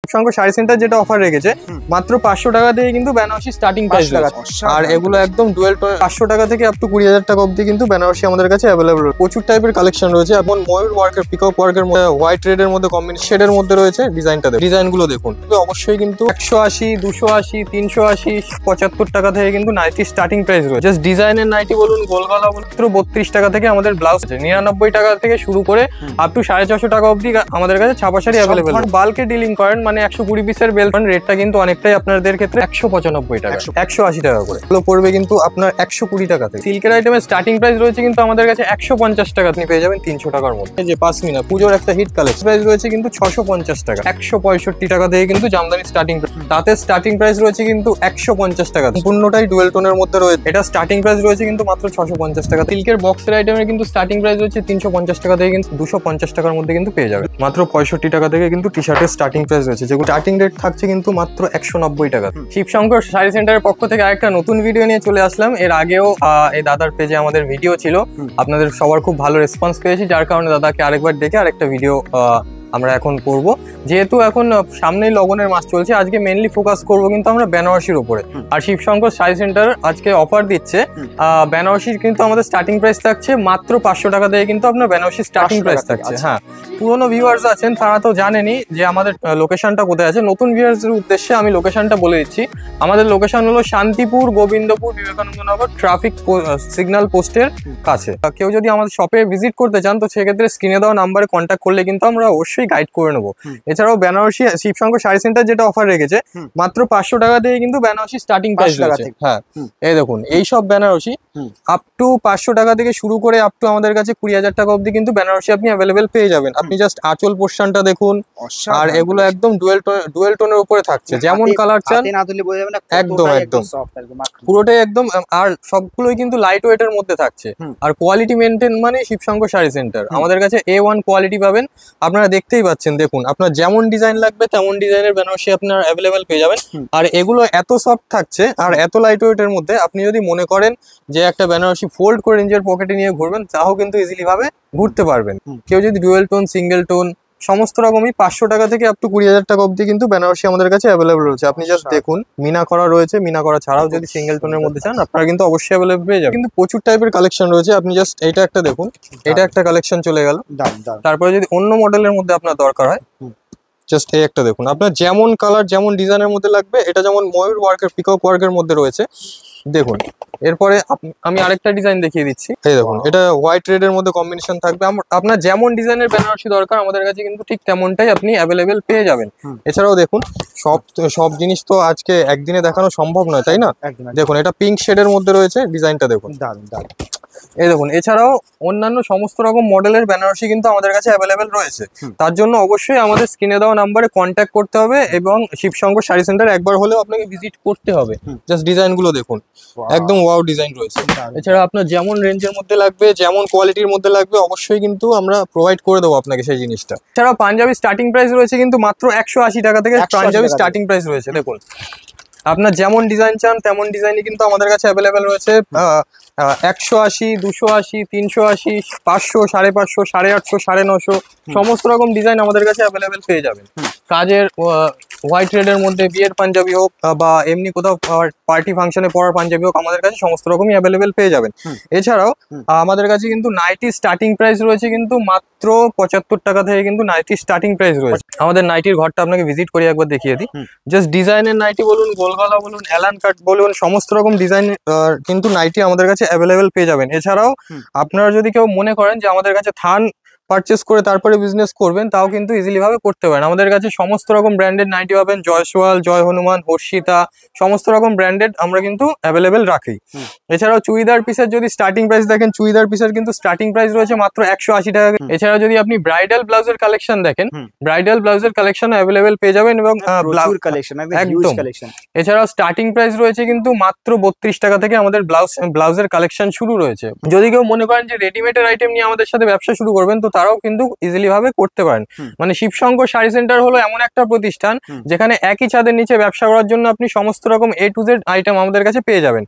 সঙ্গে শাড়ি সেন্টার যেটা অফার রেখেছে মাত্র 500 টাকা থেকে কিন্তু বেনারসি স্টার্টিং প্রাইস রয়েছে। আর এগুলো একদম ডুয়েল টোন 500 টাকা থেকে আপ টু 20,000 টাকা অবধি কিন্তু বেনারসি আমাদের কাছে অ্যাভেলেবল রয়েছে। প্রচুর টাইপের কালেকশন রয়েছে। এখন ময়ূর ওয়ার্কের পিকক ওয়ার্কের মধ্যে হোয়াইট রেড মধ্যে কম্বিনেশন শেডের মধ্যে রয়েছে। ডিজাইনগুলো দেখুন, অবশ্যই কিন্তু 180, 280, 380, 75 টাকা থেকে কিন্তু নাইটি স্টার্টিং প্রাইস রয়েছে। জাস্ট ডিজাইনের নাইটি বলুন, গোলগলা বলুন, 32 টাকা থেকে আমাদের ব্লাউজ আছে। 99 টাকা থেকে শুরু করে আপ টু 450 টাকা অবধি আমাদের কাছে ছাপা শাড়ি অ্যাভেলেবল। বাল্কে ডিলিং করেন মানে 120 পিসের বেল রেটটা কিন্তু অনেকটাই আপনাদের ক্ষেত্রে 195 টাকা, 180 টাকা করে পড়বে কিন্তু আপনার 120 টাকা থেকে। সিল্কের আইটেমের স্টার্টিং প্রাইস রয়েছে কিন্তু আমাদের কাছে 150 টাকা, আপনি পেয়ে যাবেন 300 টাকার মধ্যে। যে পাশমিনা পুজোর একটা হিট কালেকশন প্রাইস রয়েছে কিন্তু 650 টাকা, 165 টাকা থেকে কিন্তু জামদানি স্টার্টিং। তাতে স্টার্টিং প্রাইস রয়েছে কিন্তু 150 টাকা, সম্পূর্ণটাই ডুয়েল টোনের মধ্যে রয়েছে। এটা স্টার্টিং প্রাইস রয়েছে কিন্তু মাত্র 650 টাকা। সিল্কের বক্সের আইটেমের কিন্তু স্টার্টিং প্রাইস রয়েছে 350 টাকা থেকে কিন্তু 250 টাকার মধ্যে কিন্তু পেয়ে যাবে। মাত্র 65 টাকা থেকে কিন্তু টি শার্টের স্টার্টিং প্রাইস রয়েছে, যেগুলো স্টার্টিং রেট থাকছে কিন্তু মাত্র 190 টাকা। শিবশঙ্কর শাড়ি সেন্টারের পক্ষ থেকে আরেকটা নতুন ভিডিও নিয়ে চলে আসলাম। এর আগেও এই দাদার পেজে আমাদের ভিডিও ছিল, আপনাদের সবার খুব ভালো রেসপন্স পেয়েছি, যার কারণে দাদাকে আরেকবার ডেকে আরেকটা ভিডিও আমরা এখন করব। যেহেতু এখন সামনেই লগনের মাস চলছে, আজকে মেনলি ফোকাস করব কিন্তু আমরা বেনারসির উপরে। আর শিবশঙ্কর শাড়ি সেন্টার আজকে অফার দিচ্ছে বেনারসির, কিন্তু আমাদের স্টার্টিং প্রাইস থাকছে মাত্র 500 টাকা থেকে কিন্তু আপনার বেনারসির স্টার্টিং প্রাইস থাকছে। হ্যাঁ, পুরোনো ভিউয়ার্স আছেন তারা তো জানেনই যে আমাদের লোকেশনটা কোথায় আছে। নতুন ভিউয়ার্সদের উদ্দেশ্যে আমি লোকেশনটা বলে দিচ্ছি। আমাদের লোকেশন হলো শান্তিপুর, গোবিন্দপুর, বিবেকানন্দনগর ট্রাফিক সিগন্যাল পোস্টের কাছে। কেউ যদি আমাদের শপে ভিজিট করতে চান তো সেক্ষেত্রে স্ক্রিনে দেওয়া নাম্বারে কন্ট্যাক্ট করলে কিন্তু আমরা অবশ্যই গাইড করে নেবো। এছাড়াও বেনারসি শিবশঙ্কর শাড়ি সেন্টার যেটা অফার রেখেছে মাত্র 500 টাকা থেকে কিন্তু বেনারসি স্টার্টিং প্রাইস রয়েছে। হ্যাঁ, এই দেখুন এই সব বেনারসি আপ টু 500 টাকা থেকে শুরু করে আপ টু আমাদের কাছে 20,000 টাকা অবধি কিন্তু বেনারসি আপনি অ্যাভেলেবেল পেয়ে যাবেন। আপনি জাস্ট আঁচল পোর্শনটা দেখুন, আর এগুলো একদম ডুয়েল টোনের উপরে থাকছে। যেমন কালার চান একদম পুরোটাই একদম, আর সবগুলোই কিন্তু লাইট ওয়েটের মধ্যে থাকছে। আর কোয়ালিটি মেনটেন মানে শিবশঙ্কর শাড়ি সেন্টার। আমাদের কাছে A1 কোয়ালিটি পাবেন। আপনারা দেখতেই পাচ্ছেন, দেখুন আপনার যেমন ডিজাইন লাগবে তেমন ডিজাইনের বেনারসি আপনার অ্যাভেলেবেল পেয়ে যাবেন। আর এগুলো এত সফট থাকছে আর এত লাইট ওয়েটের মধ্যে, আপনি যদি মনে করেন যে একটা বেনারসি ফোল্ড করে নিজের পকেটে নিয়ে ঘুরবেন, তাও কিন্তু ইজিলি ভাবে ঘুরতে পারবেন। কেউ যদি ডুয়েল টোন, সিঙ্গেল টোন সমস্ত রকমই 500 টাকা থেকে আপ টু 20,000 টাকা অবধি কিন্তু বেনারসি আমাদের কাছে অ্যাভেলেবল রয়েছে। আপনি জাস্ট দেখুন, মিনা করা রয়েছে, মিনা করা ছাড়াও যদি সিঙ্গেল টোনের মধ্যে চান আপনারা কিন্তু অবশ্যই অ্যাভেলেবল পেয়ে যাবেন। কিন্তু প্রচুর টাইপের কালেকশন রয়েছে। আপনি জাস্ট এটা একটা দেখুন, এটা একটা কালেকশন চলে গেল। তারপরে যদি অন্য মডেলের মধ্যে আপনার দরকার হয়, জাস্ট এই একটা দেখুন, আপনার যেমন কালার যেমন ডিজাইনের মধ্যে লাগবে। এটা যেমন ময়ূর ওয়ার্কের পিকক ওয়ার্কের মধ্যে রয়েছে, দেখুন। এরপরে আমি আরেকটা ডিজাইন দেখিয়ে দিচ্ছি। এই দেখুন, এটা হোয়াইট রেডের মধ্যে কম্বিনেশন থাকবে। আপনার যেমন ডিজাইনের বেনারসি দরকার আমাদের কাছে কিন্তু ঠিক তেমনটাই আপনি অ্যাভেলেবেল পেয়ে যাবেন। এছাড়াও দেখুন, সব জিনিস তো আজকে একদিনে দেখানো সম্ভব নয়, তাই না? দেখুন, এটা পিঙ্ক শেডের মধ্যে রয়েছে, ডিজাইনটা দেখুন, এই দেখুন। এছাড়াও অন্যান্য সমস্ত রকম মডেলের বেনারসি কিন্তু আমাদের কাছে অ্যাভেলেবেল রয়েছে। তার জন্য অবশ্যই আমাদের স্ক্রিনে দেওয়া নাম্বারে কন্ট্যাক্ট করতে হবে এবং শিবশঙ্কর শাড়ি সেন্টার একবার হলেও আপনাকে ভিজিট করতে হবে। জাস্ট ডিজাইনগুলো দেখুন, একদম ওয়াও ডিজাইন রয়েছে। এছাড়া আপনার যেমন রেঞ্জের মধ্যে লাগবে, যেমন কোয়ালিটির মধ্যে লাগবে, অবশ্যই কিন্তু আমরা প্রোভাইড করে দেবো আপনাকে সেই জিনিসটা। এছাড়াও পাঞ্জাবি স্টার্টিং প্রাইস রয়েছে কিন্তু মাত্র 180 টাকা থেকে পাঞ্জাবি স্টার্টিং প্রাইস রয়েছে। দেখুন, আপনার যেমন ডিজাইন চান তেমন ডিজাইনই কিন্তু আমাদের কাছে অ্যাভেলেবেল রয়েছে। 180, 280, 380, 500, 550, 850, 950 সমস্ত রকম ডিজাইন আমাদের কাছে অ্যাভেলেবেল পেয়ে যাবেন। কাজের হোয়াইট রেডের মধ্যে বিয়ের পাঞ্জাবি হোক বা এমনি কোথাও পার্টি ফাংশনে পরার পাঞ্জাবি হোক, আমাদের কাছে সমস্ত রকমই অ্যাভেলেবেল পেয়ে যাবেন। এছাড়াও আমাদের কাছে কিন্তু নাইটি স্টার্টিং প্রাইস রয়েছে কিন্তু মাত্র 75 টাকা থেকে কিন্তু নাইটি স্টার্টিং প্রাইস রয়েছে। আমাদের নাইটির ঘরটা আপনাকে ভিজিট করে একবার দেখিয়ে দিই। জাস্ট ডিজাইনের নাইটি বলুন, গোলগলা বলুন, অ্যালান কাট বলুন, সমস্ত রকম ডিজাইন কিন্তু নাইটি আমাদের কাছে অ্যাভেলেবেল পেয়ে যাবেন। এছাড়াও আপনারা যদি কেউ মনে করেন যে আমাদের কাছে থান পারচেস করে তারপরে বিজনেস করবেন, তাও কিন্তু ইজিলি ভাবে করতে পারেন। আমাদের কাছে সমস্ত রকম ব্র্যান্ডেড নাইটি পাবেন, জয়সওয়াল, জয় হনুমান, হর্ষিতা সমস্ত রকম ব্র্যান্ডেড আমরা কিন্তু অ্যাভেলেবেল রাখি। এছাড়াও চুড়িদার পিসের যদি স্টার্টিং প্রাইস দেখেন, চুড়িদার পিসের কিন্তু স্টার্টিং প্রাইস রয়েছে মাত্র 180 টাকা। এছাড়াও যদি আপনি ব্রাইডাল ব্লাউজের কালেকশন দেখেন, ব্রাইডাল ব্লাউজের কালেকশন অ্যাভেলেবেল পেয়ে যাবেন এবং একদম। এছাড়াও স্টার্টিং প্রাইস রয়েছে কিন্তু মাত্র 32 টাকা থেকে আমাদের ব্লাউজের কালেকশন শুরু রয়েছে। যদি কেউ মনে করেন যে রেডিমেডের আইটেম নিয়ে আমাদের সাথে ব্যবসা শুরু করবেন, তো তারাও কিন্তু ইজিলি ভাবে করতে পারেন। মানে শিবশঙ্কর শাড়ি সেন্টার হলো এমন একটা প্রতিষ্ঠান যেখানে একই ছাদের নিচে ব্যবসা করার জন্য আপনি সমস্ত রকম A to Z আইটেম আমাদের কাছে পেয়ে যাবেন।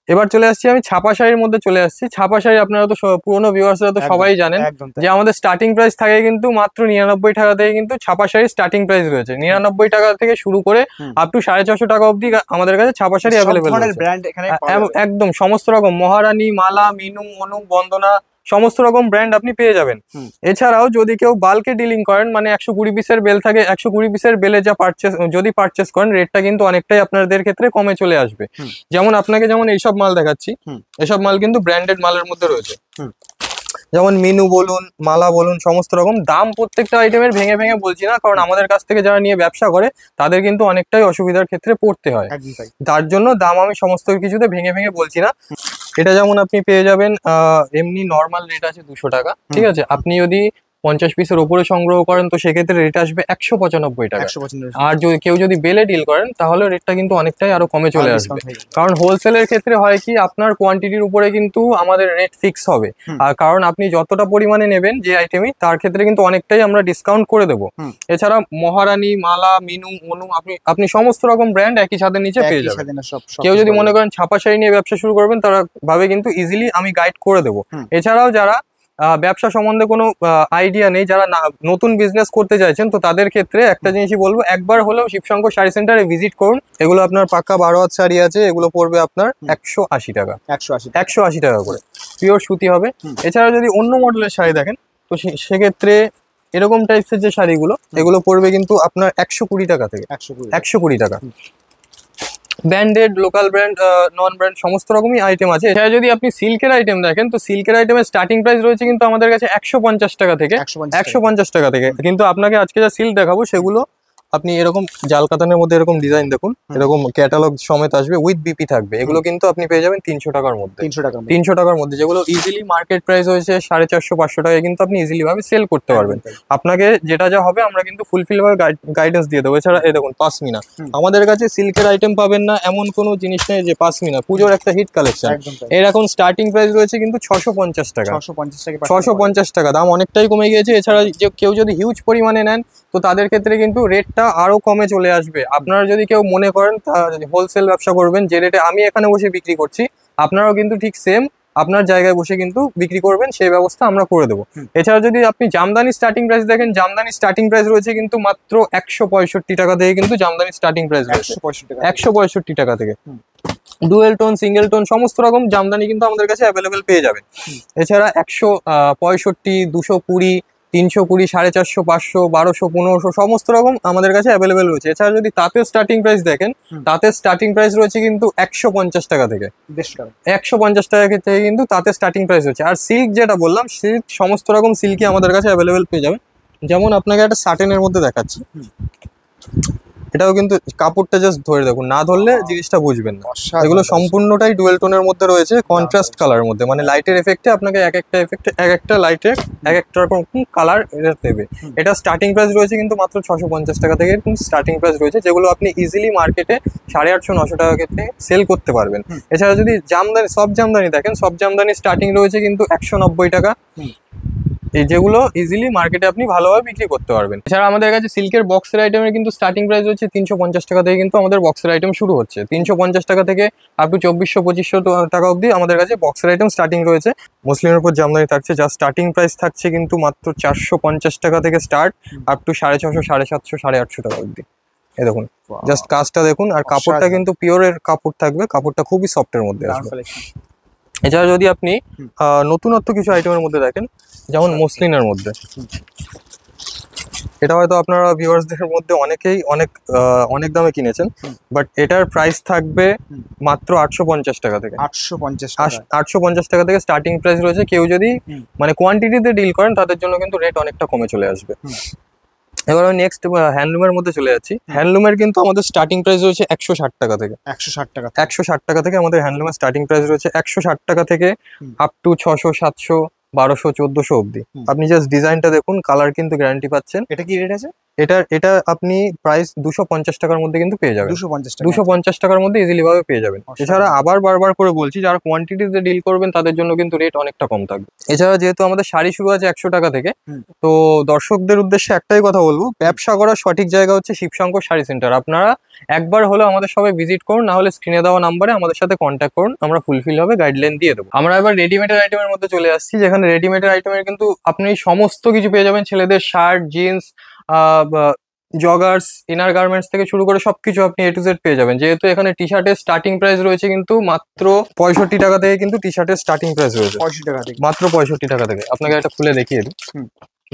এবার চলে আসছি আমি ছাপা শাড়ির মধ্যে চলে আসছি। ছাপা শাড়ি আপনারা তো পুরোনো ভিউয়ার্সরা তো সবাই জানেন যে আমাদের স্টার্টিং প্রাইস থাকে কিন্তু মাত্র 99 টাকা থেকে কিন্তু ছাপা শাড়ির স্টার্টিং প্রাইস রয়েছে। 99 টাকা থেকে শুরু করে আপ টু 650 টাকা অবধি আমাদের কাছে ছাপা শাড়ি অ্যাভেলেবেল আছে। একদম সমস্ত রকম মহারানী, মালা, মিনু, অনু, বন্দনা সমস্ত রকম ব্র্যান্ড আপনি পেয়ে যাবেন। এছাড়াও যদি কেউ বাল্কে ডিলিং করেন, মানে 120 পিসের বেল থাকে, 120 পিসের বেলে যা পারচেস করেন রেটটা কিন্তু অনেকটাই আপনাদের ক্ষেত্রে কমে চলে আসবে। যেমন আপনাকে যেমন এইসব মাল দেখাচ্ছি, এসব মাল কিন্তু ব্র্যান্ডেড মালের মধ্যে রয়েছে। যেমন মিনু বলুন, মালা বলুন, সমস্ত রকম দাম প্রত্যেকটা আইটেমের ভেঙে ভেঙে বলছি না, কারণ আমাদের কাছ থেকে যারা নিয়ে ব্যবসা করে তাদের কিন্তু অনেকটাই অসুবিধার ক্ষেত্রে পড়তে হয়, তার জন্য দাম আমি সমস্ত কিছুতে ভেঙে ভেঙে বলছি না। এটা যেমন আপনি পেয়ে যাবেন এমনি নর্মাল রেট আছে 200 টাকা, ঠিক আছে। আপনি যদি 50 পিসের উপরে সংগ্রহ করেন তো সেক্ষেত্রে রেট আসবে 195 টাকা। আর যদি কেউ যদি বেলে ডিল করেন তাহলে রেটটা কিন্তু অনেকটাই আরো কমে চলে আসবে, কারণ হোলসেলের ক্ষেত্রে হয় কি আপনার কোয়ান্টিটির উপরে কিন্তু আমাদের রেট ফিক্স হবে। আর কারণ আপনি যতটা পরিমাণে নেবেন যে আইটেমই, তার ক্ষেত্রে কিন্তু অনেকটাই আমরা ডিসকাউন্ট করে দেবো। এছাড়া মহারানী, মালা, মিনু, অনু আপনি সমস্ত রকম ব্র্যান্ড একই ছাদের নিচে পেয়ে যাবেন। কেউ যদি মনে করেন ছাপা শাড়ি নিয়ে ব্যবসা শুরু করবেন, তারা ভাবে কিন্তু ইজিলি আমি গাইড করে দেবো। এছাড়াও যারা ব্যবসা সম্বন্ধে কোনো আইডিয়া নেই, যারা নতুন বিজনেস করতে চাইছেন, তো তাদের ক্ষেত্রে একটা জিনিসই বলবো, একবার হলেও শিবশঙ্কর শাড়ি সেন্টারে ভিজিট করুন। এগুলো আপনার পাক্কা 12 হাত শাড়ি আছে, এগুলো পড়বে আপনার 180 টাকা, 180 টাকা করে, পিওর সুতি হবে। এছাড়া যদি অন্য মডেলের শাড়ি দেখেন তো সেক্ষেত্রে এরকম টাইপসের যে শাড়িগুলো, এগুলো পড়বে কিন্তু আপনার 120 টাকা থেকে 120 টাকা। ব্র্যান্ডেড, লোকাল ব্র্যান্ড, নন ব্র্যান্ড সমস্ত রকমই আইটেম আছে। এছাড়া যদি আপনি সিল্কের আইটেম দেখেন তো সিল্কের আইটেমের স্টার্টিং প্রাইস রয়েছে কিন্তু আমাদের কাছে 150 টাকা থেকে 150 টাকা থেকে। কিন্তু আপনাকে আজকে যা সিল্ক দেখাবো সেগুলো আপনি এরকম জাল কাতানের মধ্যে এরকম ডিজাইন দেখুন, এরকম ক্যাটালগ সমেত আসবে, উইথ বিপি থাকবে। এগুলো কিন্তু আপনি পেয়ে যাবেন 300 টাকার মধ্যে, 300 টাকার মধ্যে, যেগুলো ইজিলি মার্কেট প্রাইস হয়েছে 450-500 টাকায় কিন্তু আপনি ইজিলি ভাবে সেল করতে পারবেন। আপনাকে যেটা যা হবে আমরা কিন্তু ফুলফিল ভাবে গাইডেন্স দিয়ে দেবো। এছাড়া এই দেখুন পাশমিনা, আমাদের কাছে সিল্কের আইটেম পাবেন না এমন কোনো জিনিস নেই যে পাশমিনা পুজোর একটা হিট কালেকশন। এর এখন স্টার্টিং প্রাইস রয়েছে কিন্তু 650 টাকা, 650 টাকা, দাম অনেকটাই কমে গিয়েছে। এছাড়া যে কেউ যদি হিউজ পরিমাণে নেন তো তাদের ক্ষেত্রে কিন্তু রেটটা আরো কমে চলে আসবে। আপনারা যদি কেউ মনে করেন হোলসেল ব্যবসা করবেন, যে রেটে আমি এখানে বসে বিক্রি করছি, আপনারাও কিন্তু ঠিক সেম আপনার জায়গায় বসে কিন্তু বিক্রি করবেন, সেই ব্যবস্থা আমরা করে দেবো। এছাড়া যদি আপনি জামদানি স্টার্টিং প্রাইস দেখেন, জামদানি স্টার্টিং প্রাইস রয়েছে কিন্তু মাত্র 165 টাকা থেকে, কিন্তু জামদানি স্টার্টিং প্রাইস রয়েছে 165 টাকা থেকে। ডুয়েল টোন, সিঙ্গেল টোন সমস্ত রকম জামদানি কিন্তু আমাদের কাছে অ্যাভেলেবেল পেয়ে যাবেন। এছাড়া 165, 220, 320, 450, 500, 1200, 1500 সমস্ত রকম আমাদের কাছে অ্যাভেলেবেল রয়েছে। এছাড়া যদি তাঁতের স্টার্টিং প্রাইস দেখেন, তাঁতের স্টার্টিং প্রাইস রয়েছে কিন্তু 150 টাকা থেকে, 150 টাকা থেকে কিন্তু তাঁতের স্টার্টিং প্রাইস রয়েছে। আর সিল্ক যেটা বললাম, সিল্ক সমস্ত রকম সিল্কই আমাদের কাছে অ্যাভেলেবেল পেয়ে যাবেন। যেমন আপনাকে একটা সাটেনের মধ্যে দেখাচ্ছি, এটাও কিন্তু কাপড়টা জাস্ট ধরে দেখুন, না ধরলে জিনিসটা বুঝবেন না। এগুলো সম্পূর্ণটাই ডুয়েল টোনের মধ্যে রয়েছে, কন্ট্রাস্ট কালারের মধ্যে, মানে লাইটের এফেক্টে আপনাকে এক একটা লাইটের এক একটা রকম কালার এটা দেবে। এটা স্টার্টিং প্রাইস রয়েছে কিন্তু মাত্র 650 টাকা থেকে কিন্তু স্টার্টিং প্রাইস রয়েছে, যেগুলো আপনি ইজিলি মার্কেটে 850-900 টাকা থেকে সেল করতে পারবেন। এছাড়া যদি জামদানি, সব জামদানি দেখেন, সব জামদানি স্টার্টিং রয়েছে কিন্তু 190 টাকা, এই যেগুলো ইজিলি মার্কেটে আপনি ভালোভাবে বিক্রি করতে পারবেন। এছাড়া আমাদের কাছে সিল্কের বক্সের আইটেমের কিন্তু স্টার্টিং প্রাইস হচ্ছে 350 টাকা থেকে, কিন্তু আমাদের বক্সের আইটেম শুরু হচ্ছে 350 টাকা থেকে আপ টু 2400-2500 টাকা অবধি আমাদের কাছে বক্সের আইটেম স্টার্টিং রয়েছে। মুসলিমের উপর জামদানি থাকছে, যা স্টার্টিং প্রাইস থাকছে কিন্তু মাত্র 450 টাকা থেকে স্টার্ট, আপ টু 650, 750, 850 টাকা অবধি। এই দেখুন জাস্ট কাজটা দেখুন, আর কাপড়টা কিন্তু পিওরের কাপড় থাকবে, কাপড়টা খুবই সফটের মধ্যে আসবে। এছাড়া যদি আপনি নতুনত্ব কিছু আইটেমের মধ্যে দেখেন, যেমন মসলিনের মধ্যে, এটা হয়তো আপনারা ভিউয়ার্সদের মধ্যে অনেকেই অনেক দামে কিনেছেন, বাট এটার প্রাইস থাকবে মাত্র 850 টাকা থেকে, 850 টাকা থেকে স্টার্টিং প্রাইস রয়েছে। কেউ যদি মানে কোয়ান্টিটিতে ডিল করেন তাদের জন্য কিন্তু রেট অনেকটা কমে চলে আসবে। এবার আমি নেক্সট হ্যান্ডলুমের মধ্যে চলে যাচ্ছি। হ্যান্ডলুমের কিন্তু আমাদের স্টার্টিং প্রাইস রয়েছে 160 টাকা থেকে, 160 টাকা থেকে আমাদের হ্যান্ডলুমের স্টার্টিং প্রাইস রয়েছে 160 টাকা থেকে আপ টু 600, 700, 1200, 1400 অবধি। আপনি জাস্ট ডিজাইনটা দেখুন, কালার কিন্তু গ্যারান্টি পাচ্ছেন। এটা কি রেট আছে? এটা আপনি প্রাইস 250 টাকার মধ্যে কিন্তু পেয়ে যাবেন। 250 টাকার মধ্যে ইজিলি ভাবে পেয়ে যাবেন। এছাড়া আবার বারবার করে বলছি, যারা কোয়ান্টিটিতে ডিল করবেন তাদের জন্য কিন্তু রেট অনেকটা কম থাকবে। এছাড়া যেহেতু আমাদের শাড়ি শুরু আছে 100 টাকা থেকে, তো দর্শকদের উদ্দেশ্যে একটাই কথা বলবো, ব্যবসা করার সঠিক জায়গা হচ্ছে শিবশঙ্কর শাড়ি সেন্টার। আপনারা একবার হলেও আমাদের সবাই ভিজিট করুন, না হলে স্ক্রিনে দেওয়া নাম্বারে আমাদের সাথে কন্ট্যাক্ট করুন, আমরা ফুলফিল হবে গাইডলাইন দিয়ে দেবো। আমরা এবার রেডিমেডের আইটেমের মধ্যে চলে আসছি, যেখানে রেডিমেডের আইটেমের কিন্তু আপনি সমস্ত কিছু পেয়ে যাবেন। ছেলেদের shirt, jeans, joggers, inner garments থেকে শুরু করে সবকিছু আপনি A to Z পেয়ে যাবেন। যেহেতু এখানে টি শার্টের স্টার্টিং প্রাইস রয়েছে কিন্তু মাত্র 65 টাকা থেকে, কিন্তু টি শার্টের স্টার্টিং প্রাইস রয়েছে 65 টাকা থেকে, মাত্র 65 টাকা থেকে। আপনাকে একটা খুলে দেখিয়ে দিই,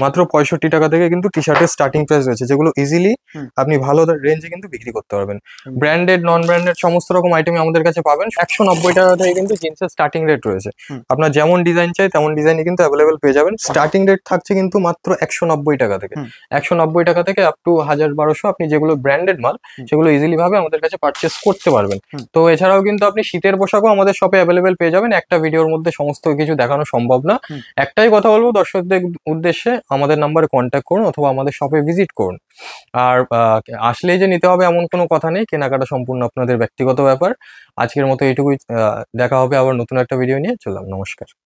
মাত্র 65 টাকা থেকে কিন্তু টি শার্টের স্টার্টিং প্রাইস রয়েছে, যেগুলো ইজিলি আপনি ভালো রেঞ্জে কিন্তু বিক্রি করতে পারবেন। ব্র্যান্ডেড, নন ব্র্যান্ডেড সমস্ত রকম আইটেম আমাদের কাছে পাবেন। 190 টাকা থেকে কিন্তু জিন্সের স্টার্টিং রেট রয়েছে। আপনার যেমন ডিজাইন চাই তেমন ডিজাইনই কিন্তু অ্যাভেলেবেল পেয়ে যাবেন। স্টার্টিং রেট থাকছে কিন্তু মাত্র 190 টাকা থেকে। 190 টাকা থেকে আপ টু 1000-1200 আপনি যেগুলো ব্র্যান্ডেড মাল সেগুলো ইজিলি ভাবে আমাদের কাছে পারচেস করতে পারবেন। তো এছাড়াও কিন্তু আপনি শীতের পোশাকও আমাদের শপে অ্যাভেলেবেল পেয়ে যাবেন। একটা ভিডিওর মধ্যে সমস্ত কিছু দেখানো সম্ভব না। একটাই কথা বলবো দর্শকদের উদ্দেশ্যে, আমাদের নাম্বারে কন্ট্যাক্ট করুন অথবা আমাদের শপে ভিজিট করুন। আর আসলেই যে নিতে হবে এমন কোনো কথা নেই, কেনাকাটা সম্পূর্ণ আপনাদের ব্যক্তিগত ব্যাপার। আজকের মতো এইটুকুই, দেখা হবে আবার নতুন একটা ভিডিও নিয়ে। চললাম, নমস্কার।